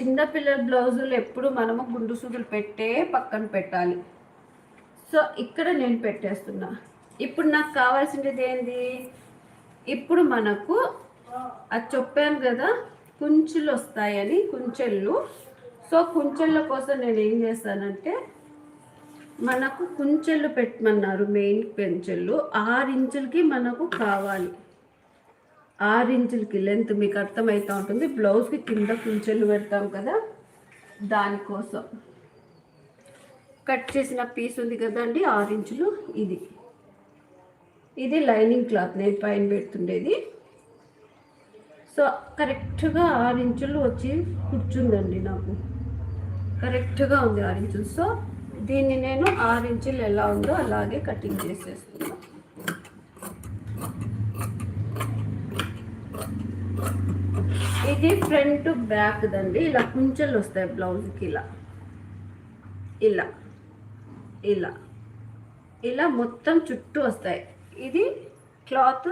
చిన్నపిల్లల బ్లౌజులు ఎప్పుడు మనము గుండు సూదులు పెట్టే పక్కన పెట్టాలి. సో ఇక్కడ నేను పెట్టేస్తున్నా. ఇప్పుడు నాకు కావాల్సినది ఏంది, ఇప్పుడు మనకు అది చెప్పాను కదా కుంచెలు వస్తాయని, కుంచెళ్ళు. సో కుంచెళ్ళ కోసం నేను ఏం చేస్తానంటే, మనకు కుంచెళ్ళు పెట్టమన్నారు, మెయిన్ పెంచెళ్ళు 6 ఇంచులకి మనకు కావాలి. 6 ఇంచులకి లెంత్ మీకు అర్థమవుతూ ఉంటుంది. బ్లౌజ్కి కింద కుంచెలు పెడతాం కదా, దానికోసం కట్ చేసిన పీస్ ఉంది కదండి 6 ఇంచులు. ఇది లైనింగ్ క్లాత్ నేను పైన పెడుతుండేది. సో కరెక్ట్గా 6 ఇంచులు వచ్చి కూర్చుందండి, నాకు కరెక్ట్గా ఉంది 6 ఇంచులు. సో దీన్ని నేను 6 ఇంచులు ఎలా ఉందో అలాగే కటింగ్ చేసేస్తున్నాను. ఇది ఫ్రంట్ బ్యాక్ దండి. ఇలా కుంచెలు వస్తాయి బ్లౌజ్కి, ఇలా ఇలా ఇలా ఇలా మొత్తం చుట్టూ వస్తాయి. ఇది క్లాత్